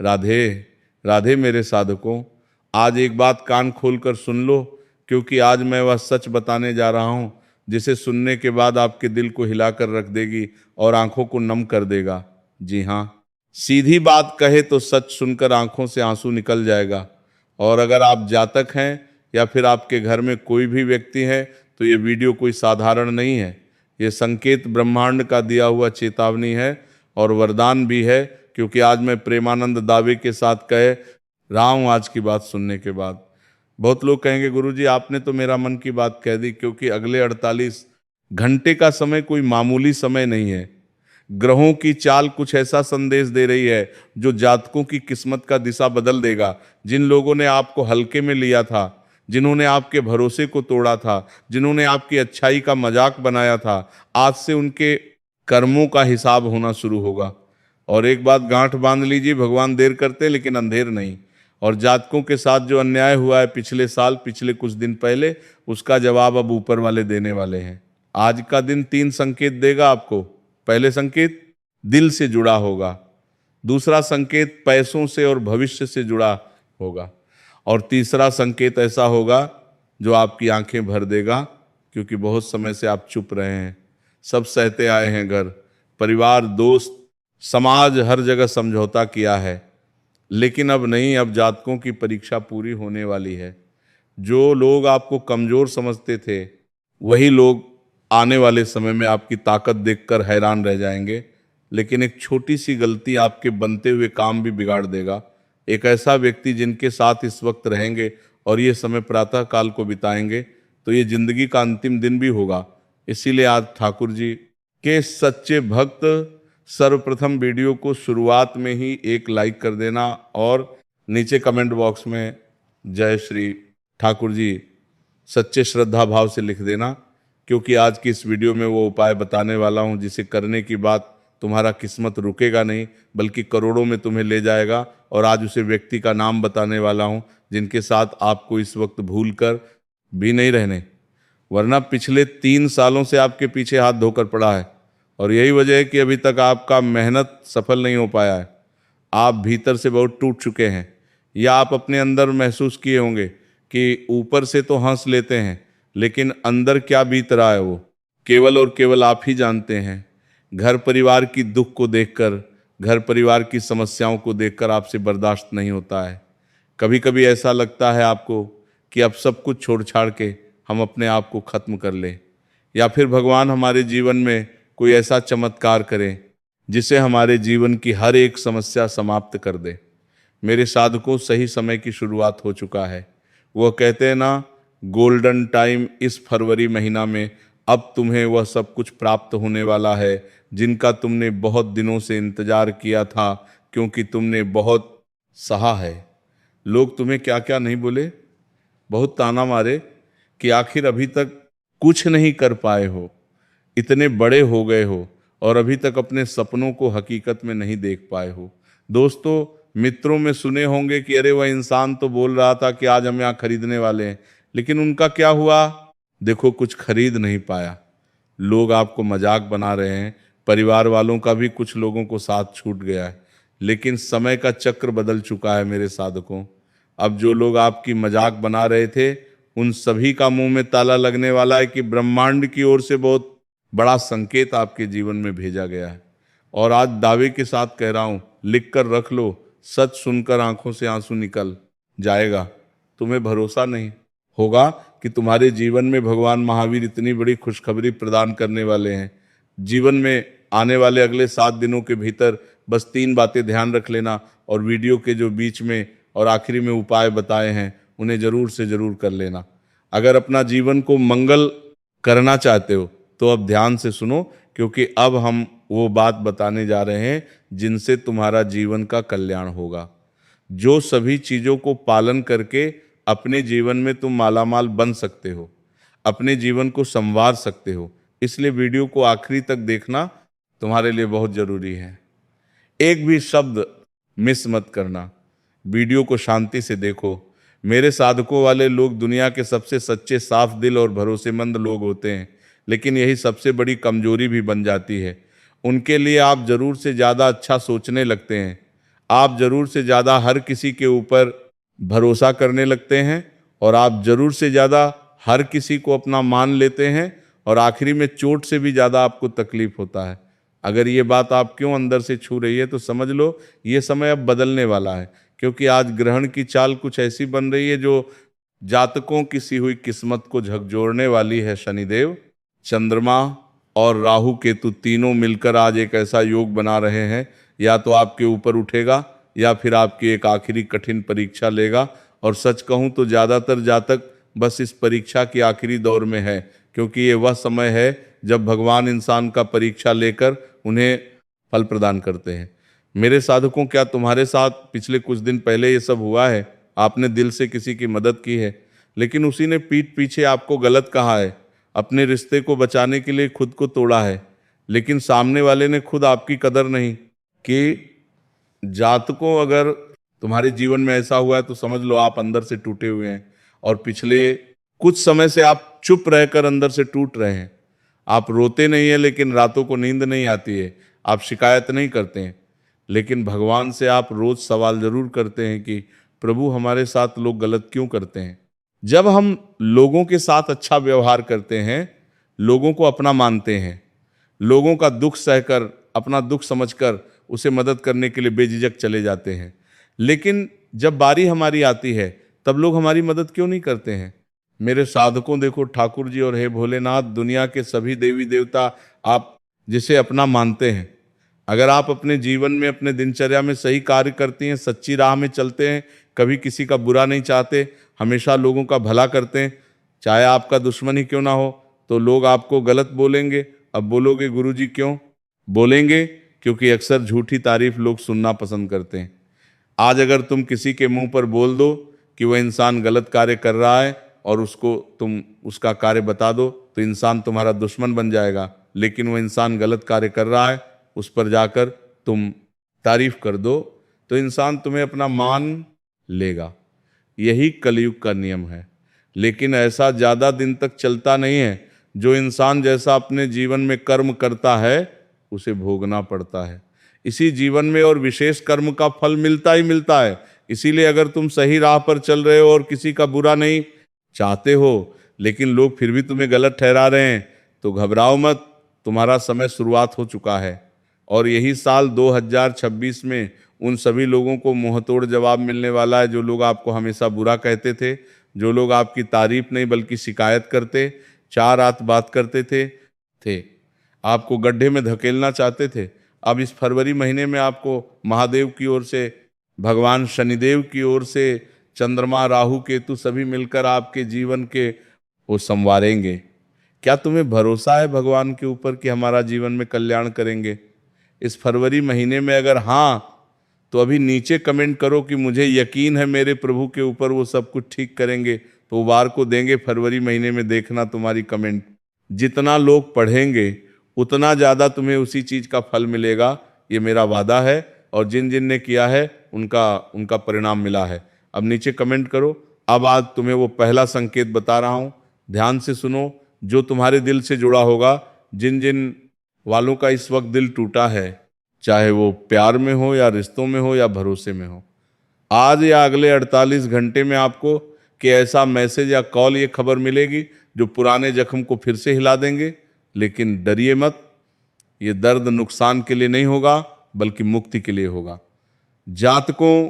राधे राधे मेरे साधकों, आज एक बात कान खोलकर सुन लो, क्योंकि आज मैं वह सच बताने जा रहा हूं जिसे सुनने के बाद आपके दिल को हिलाकर रख देगी और आंखों को नम कर देगा। जी हाँ, सीधी बात कहे तो सच सुनकर आंखों से आंसू निकल जाएगा। और अगर आप जातक हैं या फिर आपके घर में कोई भी व्यक्ति है तो ये वीडियो कोई साधारण नहीं है। ये संकेत ब्रह्मांड का दिया हुआ चेतावनी है और वरदान भी है, क्योंकि आज मैं प्रेमानंद दावे के साथ कह रहा हूं आज की बात सुनने के बाद। बहुत लोग कहेंगे गुरुजी आपने तो मेरा मन की बात कह दी, क्योंकि अगले 48 घंटे का समय कोई मामूली समय नहीं है। ग्रहों की चाल कुछ ऐसा संदेश दे रही है जो जातकों की किस्मत का दिशा बदल देगा। जिन लोगों ने आपको हल्के में लिया था, जिन्होंने आपके भरोसे को तोड़ा था, जिन्होंने आपकी अच्छाई का मजाक बनाया था, आज से उनके कर्मों का हिसाब होना शुरू होगा। और एक बात गांठ बांध लीजिए, भगवान देर करते लेकिन अंधेर नहीं। और जातकों के साथ जो अन्याय हुआ है पिछले साल, पिछले कुछ दिन पहले, उसका जवाब अब ऊपर वाले देने वाले हैं। आज का दिन 3 संकेत देगा आपको। पहले संकेत दिल से जुड़ा होगा, दूसरा संकेत पैसों से और भविष्य से जुड़ा होगा, और तीसरा संकेत ऐसा होगा जो आपकी आंखें भर देगा, क्योंकि बहुत समय से आप चुप रहे हैं। सब सहते आए हैं, घर परिवार दोस्त समाज हर जगह समझौता किया है, लेकिन अब नहीं, अब जातकों की परीक्षा पूरी होने वाली है। जो लोग आपको कमजोर समझते थे वही लोग आने वाले समय में आपकी ताकत देखकर हैरान रह जाएंगे। लेकिन एक छोटी सी गलती आपके बनते हुए काम भी बिगाड़ देगा। एक ऐसा व्यक्ति जिनके साथ इस वक्त रहेंगे और ये समय प्रातः काल को बिताएंगे तो ये जिंदगी का अंतिम दिन भी होगा। इसीलिए आज ठाकुर जी के सच्चे भक्त सर्वप्रथम वीडियो को शुरुआत में ही एक लाइक कर देना और नीचे कमेंट बॉक्स में जय श्री ठाकुर जी सच्चे श्रद्धा भाव से लिख देना, क्योंकि आज की इस वीडियो में वो उपाय बताने वाला हूं जिसे करने की बात तुम्हारा किस्मत रुकेगा नहीं, बल्कि करोड़ों में तुम्हें ले जाएगा। और आज उसे व्यक्ति का नाम बताने वाला हूं जिनके साथ आपको इस वक्त भूल कर भी नहीं रहने, वरना पिछले 3 सालों से आपके पीछे हाथ धोकर पड़ा है। और यही वजह है कि अभी तक आपका मेहनत सफल नहीं हो पाया है। आप भीतर से बहुत टूट चुके हैं, या आप अपने अंदर महसूस किए होंगे कि ऊपर से तो हंस लेते हैं लेकिन अंदर क्या बीत रहा है वो केवल और केवल आप ही जानते हैं। घर परिवार की दुख को देखकर, घर परिवार की समस्याओं को देखकर आपसे बर्दाश्त नहीं होता है। कभी कभी ऐसा लगता है आपको कि अब सब कुछ छोड़ छाड़ के हम अपने आप को खत्म कर लें, या फिर भगवान हमारे जीवन में कोई ऐसा चमत्कार करें जिसे हमारे जीवन की हर एक समस्या समाप्त कर दे। मेरे साधकों, सही समय की शुरुआत हो चुका है। वो कहते हैं ना, गोल्डन टाइम इस फरवरी महीना में अब तुम्हें वह सब कुछ प्राप्त होने वाला है जिनका तुमने बहुत दिनों से इंतजार किया था, क्योंकि तुमने बहुत सहा है। लोग तुम्हें क्या क्या नहीं बोले, बहुत ताना मारे कि आखिर अभी तक कुछ नहीं कर पाए हो, इतने बड़े हो गए हो और अभी तक अपने सपनों को हकीकत में नहीं देख पाए हो। दोस्तों, मित्रों में सुने होंगे कि अरे वह इंसान तो बोल रहा था कि आज हम यहाँ खरीदने वाले हैं, लेकिन उनका क्या हुआ? देखो, कुछ खरीद नहीं पाया। लोग आपको मजाक बना रहे हैं, परिवार वालों का भी कुछ लोगों को साथ छूट गया है, लेकिन समय का चक्र बदल चुका है मेरे साधकों। अब जो लोग आपकी मजाक बना रहे थे उन सभी का मुंह में ताला लगने वाला है कि ब्रह्मांड की ओर से बहुत बड़ा संकेत आपके जीवन में भेजा गया है। और आज दावे के साथ कह रहा हूं, लिख कर रख लो, सच सुनकर आंखों से आंसू निकल जाएगा। तुम्हें भरोसा नहीं होगा कि तुम्हारे जीवन में भगवान महावीर इतनी बड़ी खुशखबरी प्रदान करने वाले हैं। जीवन में आने वाले अगले 7 दिनों के भीतर बस 3 बातें ध्यान रख लेना, और वीडियो के जो बीच में और आखिरी में उपाय बताए हैं उन्हें जरूर से जरूर कर लेना। अगर अपना जीवन को मंगल करना चाहते हो तो अब ध्यान से सुनो, क्योंकि अब हम वो बात बताने जा रहे हैं जिनसे तुम्हारा जीवन का कल्याण होगा। जो सभी चीजों को पालन करके अपने जीवन में तुम मालामाल बन सकते हो, अपने जीवन को संवार सकते हो। इसलिए वीडियो को आखिरी तक देखना तुम्हारे लिए बहुत जरूरी है। एक भी शब्द मिस मत करना। वीडियो को शांति से देखो। मेरे साधकों वाले लोग दुनिया के सबसे सच्चे, साफ दिल और भरोसेमंद लोग होते हैं, लेकिन यही सबसे बड़ी कमजोरी भी बन जाती है। उनके लिए आप जरूर से ज़्यादा अच्छा सोचने लगते हैं। आप जरूर से ज़्यादा हर किसी के ऊपर भरोसा करने लगते हैं और आप जरूर से ज़्यादा हर किसी को अपना मान लेते हैं और आखिरी में चोट से भी ज़्यादा आपको तकलीफ होता है। अगर ये बात आप क्यों अंदर से छू रही है तो समझ लो ये समय अब बदलने वाला है, क्योंकि आज ग्रहण की चाल कुछ ऐसी बन रही है जो जातकों की सी हुई किस्मत को झकझोरने वाली है। शनिदेव, चंद्रमा और राहु केतु तीनों मिलकर आज एक ऐसा योग बना रहे हैं, या तो आपके ऊपर उठेगा या फिर आपकी एक आखिरी कठिन परीक्षा लेगा। और सच कहूं तो ज़्यादातर जातक बस इस परीक्षा की आखिरी दौर में है, क्योंकि ये वह समय है जब भगवान इंसान का परीक्षा लेकर उन्हें फल प्रदान करते हैं। मेरे साधकों, क्या तुम्हारे साथ पिछले कुछ दिन पहले ये सब हुआ है? आपने दिल से किसी की मदद की है, लेकिन उसी ने पीठ पीछे आपको गलत कहा है, अपने रिश्ते को बचाने के लिए खुद को तोड़ा है, लेकिन सामने वाले ने खुद आपकी कदर नहीं कि। जातकों, अगर तुम्हारे जीवन में ऐसा हुआ है तो समझ लो आप अंदर से टूटे हुए हैं और पिछले कुछ समय से आप चुप रहकर अंदर से टूट रहे हैं। आप रोते नहीं है, लेकिन रातों को नींद नहीं आती है। आप शिकायत नहीं करते हैं, लेकिन भगवान से आप रोज सवाल जरूर करते हैं कि प्रभु, हमारे साथ लोग गलत क्यों करते हैं। जब हम लोगों के साथ अच्छा व्यवहार करते हैं, लोगों को अपना मानते हैं, लोगों का दुख सहकर, अपना दुख समझकर उसे मदद करने के लिए बेझिझक चले जाते हैं, लेकिन जब बारी हमारी आती है तब लोग हमारी मदद क्यों नहीं करते हैं। मेरे साधकों, देखो, ठाकुर जी और हे भोलेनाथ, दुनिया के सभी देवी देवता आप जिसे अपना मानते हैं, अगर आप अपने जीवन में, अपने दिनचर्या में सही कार्य करती हैं, सच्ची राह में चलते हैं, कभी किसी का बुरा नहीं चाहते, हमेशा लोगों का भला करते हैं, चाहे आपका दुश्मन ही क्यों ना हो, तो लोग आपको गलत बोलेंगे। अब बोलोगे गुरुजी क्यों बोलेंगे? क्योंकि अक्सर झूठी तारीफ लोग सुनना पसंद करते हैं। आज अगर तुम किसी के मुंह पर बोल दो कि वह इंसान गलत कार्य कर रहा है और उसको तुम उसका कार्य बता दो, तो इंसान तुम्हारा दुश्मन बन जाएगा। लेकिन वह इंसान गलत कार्य कर रहा है, उस पर जाकर तुम तारीफ कर दो, तो इंसान तुम्हें अपना मान लेगा। यही कलयुग का नियम है। लेकिन ऐसा ज़्यादा दिन तक चलता नहीं है। जो इंसान जैसा अपने जीवन में कर्म करता है उसे भोगना पड़ता है इसी जीवन में, और विशेष कर्म का फल मिलता ही मिलता है। इसीलिए अगर तुम सही राह पर चल रहे हो और किसी का बुरा नहीं चाहते हो, लेकिन लोग फिर भी तुम्हें गलत ठहरा रहे हैं, तो घबराओ मत, तुम्हारा समय शुरुआत हो चुका है। और यही साल 2026 में उन सभी लोगों को मुंहतोड़ जवाब मिलने वाला है जो लोग आपको हमेशा बुरा कहते थे, जो लोग आपकी तारीफ नहीं बल्कि शिकायत करते, चार रात बात करते थे, आपको गड्ढे में धकेलना चाहते थे। अब इस फरवरी महीने में आपको महादेव की ओर से, भगवान शनिदेव की ओर से, चंद्रमा, राहु, केतु सभी मिलकर आपके जीवन के वो संवारेंगे। क्या तुम्हें भरोसा है भगवान के ऊपर कि हमारा जीवन में कल्याण करेंगे इस फरवरी महीने में? अगर हाँ, तो अभी नीचे कमेंट करो कि मुझे यकीन है मेरे प्रभु के ऊपर, वो सब कुछ ठीक करेंगे। तो वार को देंगे फरवरी महीने में, देखना तुम्हारी कमेंट। जितना लोग पढ़ेंगे उतना ज़्यादा तुम्हें उसी चीज़ का फल मिलेगा, ये मेरा वादा है। और जिन जिन ने किया है उनका परिणाम मिला है। अब नीचे कमेंट करो। अब आज तुम्हें वो पहला संकेत बता रहा हूँ, ध्यान से सुनो, जो तुम्हारे दिल से जुड़ा होगा। जिन जिन वालों का इस वक्त दिल टूटा है, चाहे वो प्यार में हो या रिश्तों में हो या भरोसे में हो, आज या अगले 48 घंटे में आपको कि ऐसा मैसेज या कॉल, ये खबर मिलेगी जो पुराने जख्म को फिर से हिला देंगे। लेकिन डरिए मत, ये दर्द नुकसान के लिए नहीं होगा बल्कि मुक्ति के लिए होगा। जातकों,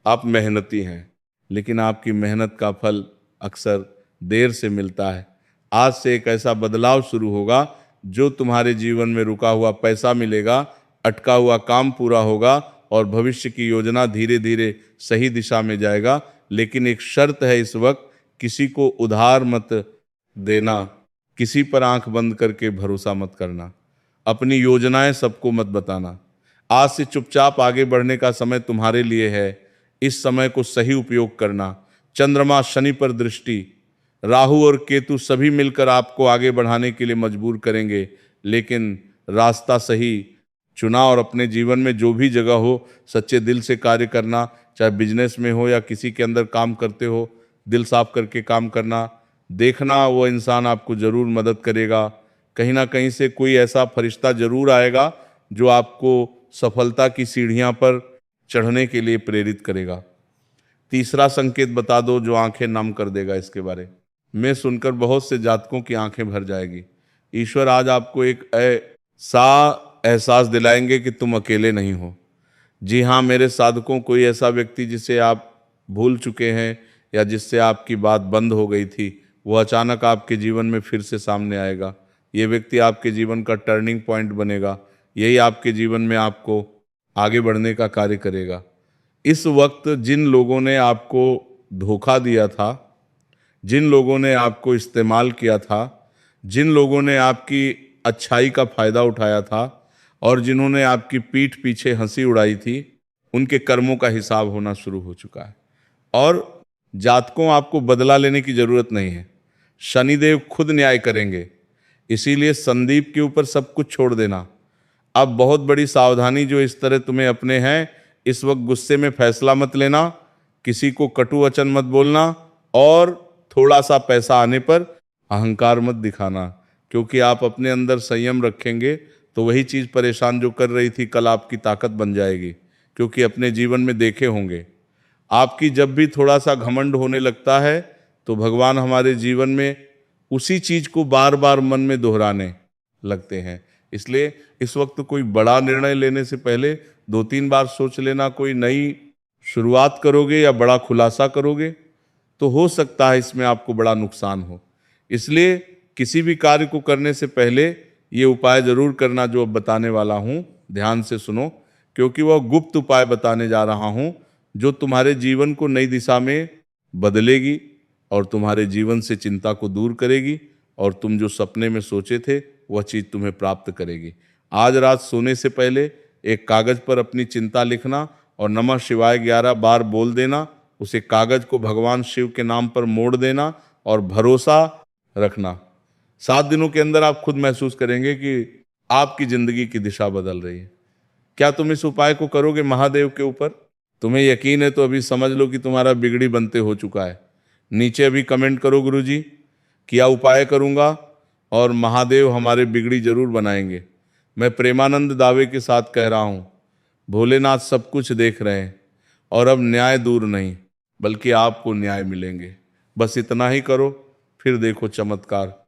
आप मेहनती हैं, लेकिन आपकी मेहनत का फल अक्सर देर से मिलता है। आज से एक ऐसा बदलाव शुरू होगा जो तुम्हारे जीवन में रुका हुआ पैसा मिलेगा, अटका हुआ काम पूरा होगा और भविष्य की योजना धीरे धीरे सही दिशा में जाएगा। लेकिन एक शर्त है इस वक्त, किसी को उधार मत देना, किसी पर आंख बंद करके भरोसा मत करना, अपनी योजनाएं सबको मत बताना। आज से चुपचाप आगे बढ़ने का समय तुम्हारे लिए है। इस समय को सही उपयोग करना। चंद्रमा, शनि पर दृष्टि, राहु और केतु सभी मिलकर आपको आगे बढ़ाने के लिए मजबूर करेंगे। लेकिन रास्ता सही चुना और अपने जीवन में जो भी जगह हो, सच्चे दिल से कार्य करना, चाहे बिजनेस में हो या किसी के अंदर काम करते हो, दिल साफ करके काम करना। देखना वो इंसान आपको जरूर मदद करेगा। कहीं ना कहीं से कोई ऐसा फरिश्ता जरूर आएगा जो आपको सफलता की सीढ़ियां पर चढ़ने के लिए प्रेरित करेगा। तीसरा संकेत बता दो जो आंखें नम कर देगा इसके बारे में सुनकर बहुत से जातकों की आंखें भर जाएगी। ईश्वर आज आपको एक ऐसा एहसास दिलाएंगे कि तुम अकेले नहीं हो। जी हाँ मेरे साधकों, कोई ऐसा व्यक्ति जिसे आप भूल चुके हैं या जिससे आपकी बात बंद हो गई थी, वो अचानक आपके जीवन में फिर से सामने आएगा। ये व्यक्ति आपके जीवन का टर्निंग पॉइंट बनेगा। यही आपके जीवन में आपको आगे बढ़ने का कार्य करेगा। इस वक्त जिन लोगों ने आपको धोखा दिया था, जिन लोगों ने आपको इस्तेमाल किया था, जिन लोगों ने आपकी अच्छाई का फायदा उठाया था और जिन्होंने आपकी पीठ पीछे हंसी उड़ाई थी, उनके कर्मों का हिसाब होना शुरू हो चुका है। और जातकों, आपको बदला लेने की जरूरत नहीं है, शनिदेव खुद न्याय करेंगे। इसीलिए संदीप के ऊपर सब कुछ छोड़ देना। अब बहुत बड़ी सावधानी जो इस तरह तुम्हें अपने हैं, इस वक्त गुस्से में फैसला मत लेना, किसी को कटु वचन मत बोलना और थोड़ा सा पैसा आने पर अहंकार मत दिखाना, क्योंकि आप अपने अंदर संयम रखेंगे तो वही चीज़ परेशान जो कर रही थी कल आपकी ताकत बन जाएगी। क्योंकि अपने जीवन में देखे होंगे, आपकी जब भी थोड़ा सा घमंड होने लगता है तो भगवान हमारे जीवन में उसी चीज़ को बार बार मन में दोहराने लगते हैं। इसलिए इस वक्त कोई बड़ा निर्णय लेने से पहले 2-3 बार सोच लेना। कोई नई शुरुआत करोगे या बड़ा खुलासा करोगे तो हो सकता है इसमें आपको बड़ा नुकसान हो। इसलिए किसी भी कार्य को करने से पहले ये उपाय जरूर करना जो अब बताने वाला हूँ। ध्यान से सुनो, क्योंकि वह गुप्त उपाय बताने जा रहा हूँ जो तुम्हारे जीवन को नई दिशा में बदलेगी और तुम्हारे जीवन से चिंता को दूर करेगी और तुम जो सपने में सोचे थे वह चीज़ तुम्हें प्राप्त करेगी। आज रात सोने से पहले एक कागज पर अपनी चिंता लिखना और नमः शिवाय 11 बार बोल देना। उसे कागज को भगवान शिव के नाम पर मोड़ देना और भरोसा रखना। 7 दिनों के अंदर आप खुद महसूस करेंगे कि आपकी जिंदगी की दिशा बदल रही है। क्या तुम इस उपाय को करोगे महादेव के ऊपर? तुम्हें यकीन है तो अभी समझ लो कि तुम्हारा बिगड़ी बनते हो चुका है। नीचे अभी कमेंट करो गुरुजी, क्या उपाय करूंगा और महादेव हमारे बिगड़ी जरूर बनाएंगे। मैं प्रेमानंद दावे के साथ कह रहा हूं, भोलेनाथ सब कुछ देख रहे हैं और अब न्याय दूर नहीं बल्कि आपको न्याय मिलेंगे। बस इतना ही करो, फिर देखो चमत्कार।